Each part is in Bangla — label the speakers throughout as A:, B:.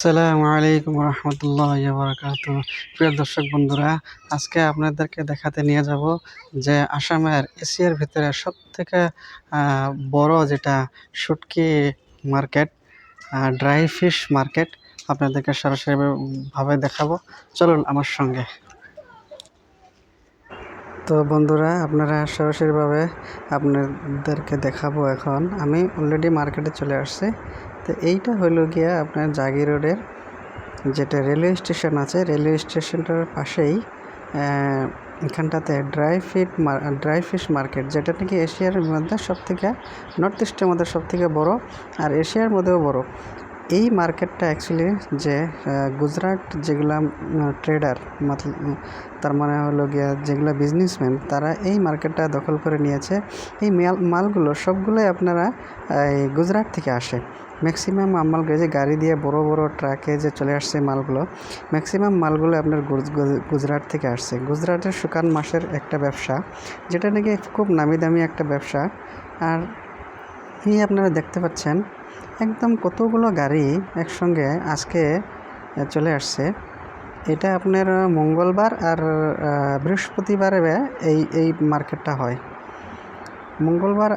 A: আসসালামু আলাইকুম রহমতুল্লাহ বারাকাতু। প্রিয় দর্শক বন্ধুরা, আজকে আপনাদেরকে দেখাতে নিয়ে যাব যে আসামের এশিয়ার ভিতরে সব থেকে বড় যেটা শুটকি মার্কেট, ড্রাই ফিশ মার্কেট আপনাদেরকে সরাসরি ভাবে দেখাবো। চলুন আমার সঙ্গে। তো বন্ধুরা, আপনারা সরাসরিভাবে আপনাদেরকে দেখাবো। এখন আমি অলরেডি মার্কেটে চলে আসছি। তো এইটা হলো গিয়া আপনার জাগি রোডের যেটা রেলওয়ে স্টেশন আছে, রেলওয়ে স্টেশনটার পাশেই এখানটাতে ড্রাই ফিশ মার্কেট, যেটা নাকি এশিয়ার মধ্যে সবথেকে, নর্থ ইস্টের মধ্যে সবথেকে বড় আর এশিয়ার মধ্যেও বড়। এই মার্কেটটা অ্যাকচুয়ালি যে গুজরাট যেগুলা ট্রেডার, তার মানে হলো গিয়া যেগুলো বিজনেসম্যান, তারা এই মার্কেটটা দখল করে নিয়েছে। এই মালগুলো সবগুলোই আপনারা এই গুজরাট থেকে আসে। ম্যাক্সিমাম মালগুলো যে গাড়ি দিয়ে বড় বড় ট্রাকে যে চলে আসছে মালগুলো, ম্যাক্সিমাম মালগুলো আপনার গুজরাট থেকে আসছে। গুজরাটের শুকান মাসের একটা ব্যবসা, যেটা নাকি খুব নামি দামি একটা ব্যবসা। আর এই আপনারা দেখতে পাচ্ছেন একদম কতগুলো গাড়ি একসঙ্গে আজকে চলে আসছে। এটা আপনার মঙ্গলবার আর বৃহস্পতিবারে এই মার্কেটটা হয়। মঙ্গলবার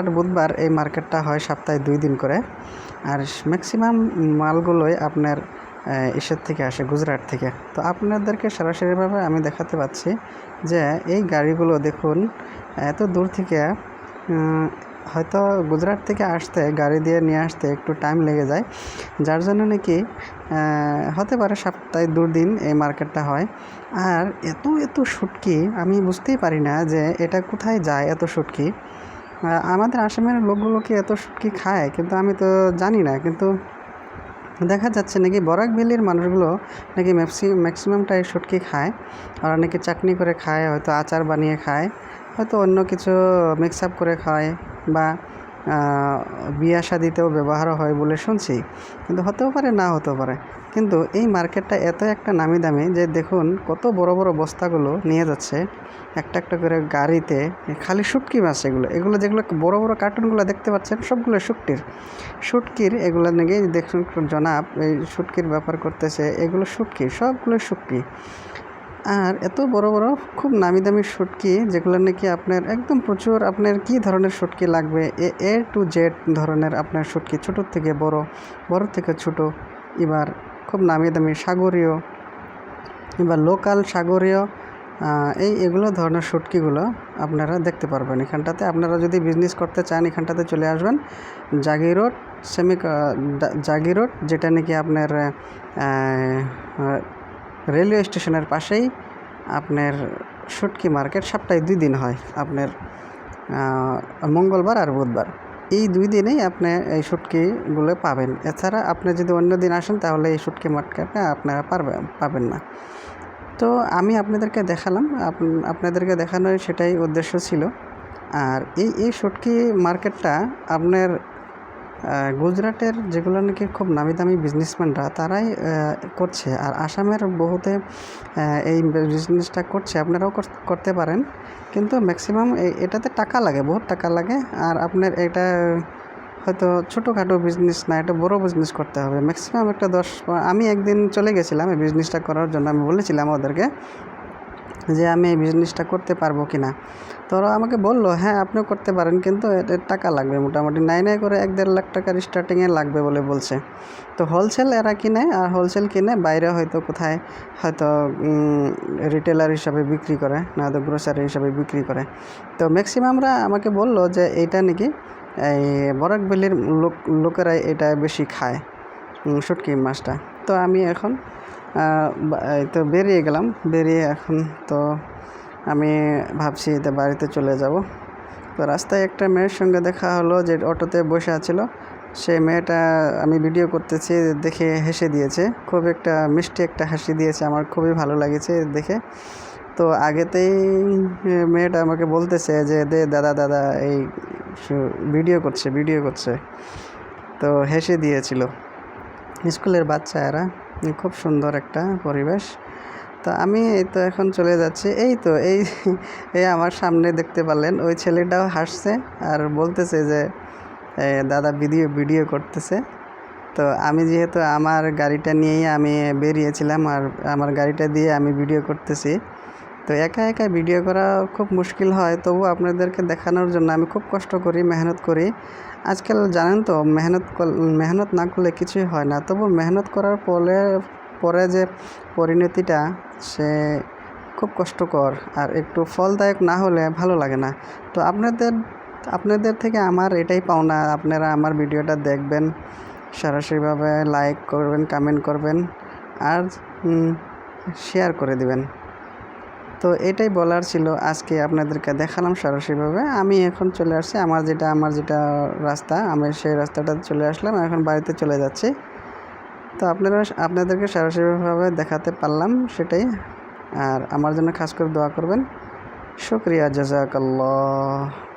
A: আর বুধবার এই মার্কেটটা হয় সপ্তাহে 2 দিন করে। আর ম্যাক্সিমাম মালগুলোই আপনার ইসের থেকে আসে, গুজরাট থেকে। তো আপনাদেরকে সরাসরিভাবে আমি দেখাতে পাচ্ছি যে এই গাড়িগুলো দেখুন, এত দূর থেকে হয়তো গুজরাট থেকে আসতে, গাড়ি দিয়ে নিয়ে আসতে একটু টাইম লেগে যায়, যার জন্য নাকি হতে পারে সপ্তাহে 2 দিন এই মার্কেটটা হয়। আর এত শুটকি আমি বুঝতেই পারি না যে এটা কোথায় যায় এত শুটকি। আমাদের আসামের লোকগুলো কি এত শুটকি খায়, কিন্তু আমি তো জানি না। কিন্তু দেখা যাচ্ছে নাকি বরাক ভ্যালির মানুষগুলো নাকি ম্যাক্সিমামটাই শুটকি খায়। ওরা নাকি চাটনি করে খায়, হয়তো আচার বানিয়ে খায়, হয়তো অন্য কিছু মিক্স আপ করে খায়, বা বিয়া শাদিতেও ব্যবহারও হয় বলে শুনছি। কিন্তু হতেও পারে, না হতেও পারে। কিন্তু এই মার্কেটটা এত একটা নামি দামি যে দেখুন কত বড় বড় বস্তাগুলো নিয়ে যাচ্ছে একটা একটা করে গাড়িতে, খালি শুটকি মাছ। এগুলো যেগুলো বড় বড় কার্টুনগুলো দেখতে পাচ্ছেন, সবগুলো শুটকির এগুলো নাকি দেখুন জনাব এই শুটকির ব্যাপার করতেছে। এগুলো শুটকি, সবগুলো শুটকি। আর এত বড় বড় খুব নামি দামি শুটকি, যেগুলো নাকি আপনার একদম প্রচুর, আপনার কি ধরনের শুটকি লাগবে, এ টু জেড ধরনের আপনার শুটকি, ছোটোর থেকে বড়, বড় থেকে ছোট, এবার খুব নামি দামি সাগরীয়, এবার লোকাল সাগরীয়, এগুলো ধরনের শুটকিগুলো আপনারা দেখতে পারবেন এখানটাতে। আপনারা যদি বিজনেস করতে চান এখানটাতে চলে আসবেন। জাগি রোড যেটা নাকি আপনার রেলওয়ে স্টেশনের পাশেই আপনার শুটকি মার্কেট সপ্তাহে 2 দিন হয়, আপনার মঙ্গলবার আর বুধবার। এই 2 দিনেই আপনি এই শুটকিগুলো পাবেন। এছাড়া আপনি যদি অন্য দিন আসেন তাহলে এই শুটকি মার্কেটে আপনারা পাবেন না। তো আমি আপনাদেরকে দেখালাম, আপনাদেরকে দেখানোর সেটাই উদ্দেশ্য ছিল। আর এই শুটকি মার্কেটটা আপনার গুজরাটের যেগুলো নাকি খুব নামি দামি বিজনেসম্যানরা, তারাই করছে। আর আসামের বহুতে এই বিজনেসটা করছে, আপনারাও করতে পারেন। কিন্তু ম্যাক্সিমাম এটাতে টাকা লাগে, বহুত টাকা লাগে। আর আপনার এটা হয়তো ছোটোখাটো বিজনেস না, এটা বড় বিজনেস করতে হবে। ম্যাক্সিমাম একটা আমি একদিন চলে গেছিলাম এই বিজনেসটা করার জন্য। আমি বলেছিলাম ওদেরকে যে আমি এই বিজনেসটা করতে পারবো কি না। তো ওরা আমাকে বললো, হ্যাঁ আপনিও করতে পারেন, কিন্তু এর টাকা লাগবে মোটামুটি নাই করে 1-1.5 লাখ টাকার স্টার্টিংয়ে লাগবে বলে বলছে। তো হোলসেল এরা কিনে, আর হোলসেল কিনে বাইরে হয়তো কোথায় হয়তো রিটেলার হিসাবে বিক্রি করে, না তো গ্রোসারি হিসাবে বিক্রি করে। তো ম্যাক্সিমামরা আমাকে বললো যে এইটা নাকি এই বরাক ভ্যালির লোকেরাই এটা বেশি খায়, শুটকি মাছটা। তো আমি এখন তো বেরিয়ে গেলাম, এখন তো আমি ভাবছি যে বাড়িতে চলে যাব। তো রাস্তায় একটা মেয়ের সঙ্গে দেখা হলো, যে অটোতে বসে আছিল। সে মেয়েটা আমি ভিডিও করতেছি দেখে হেসে দিয়েছে, খুব একটা মিষ্টি একটা হাসি দিয়েছে, আমার খুবই ভালো লাগেছে দেখে। তো আগেতেই মেয়েটা আমাকে বলতেছে যে দে দাদা এই ভিডিও করছে। তো হেসে দিয়েছিল। স্কুলের বাচ্চা এরা, খুব সুন্দর একটা পরিবেশ। তো আমি তো এখন চলে যাচ্ছি। এই আমার সামনে দেখতে পারলেন ওই ছেলেটাও হাসছে আর বলতেছে যে দাদা ভিডিও করতেছে। তো আমি যেহেতু আমার গাড়িটা নিয়েই আমি বেরিয়েছিলাম, আর আমার গাড়িটা দিয়ে আমি ভিডিও করতেছি। তো একা একা ভিডিও করা খুব মুশকিল হয়, তবু আপনাদেরকে দেখানোর জন্য আমি খুব কষ্ট করি, মেহনত করি। আজকাল জানেন তো, মেহনত না করলে কিছুই হয় না। তবু মেহনত করার পরে যে পরিণতিটা, সে খুব কষ্টকর, আর একটু ফলদায়ক না হলে ভালো লাগে না। তো আপনাদের থেকে আমার এটাই পাওনা, আপনারা আমার ভিডিওটা দেখবেন, সরাসরিভাবে লাইক করবেন, কমেন্ট করবেন, আর শেয়ার করে দিবেন। তো এটাই বলার ছিল, আজকে আপনাদেরকে দেখালাম সরাসরিভাবে। আমি এখন চলে আসছি আমার যেটা রাস্তা, আমি সেই রাস্তাটাতে চলে আসলাম, এখন বাড়িতে চলে যাচ্ছি। তো আপনাদেরকে সরাসরিভাবে দেখাতে পারলাম, সেটাই। আর আমার জন্য খাস করে দোয়া করবেন। শুকরিয়া, জাযাকাল্লাহ।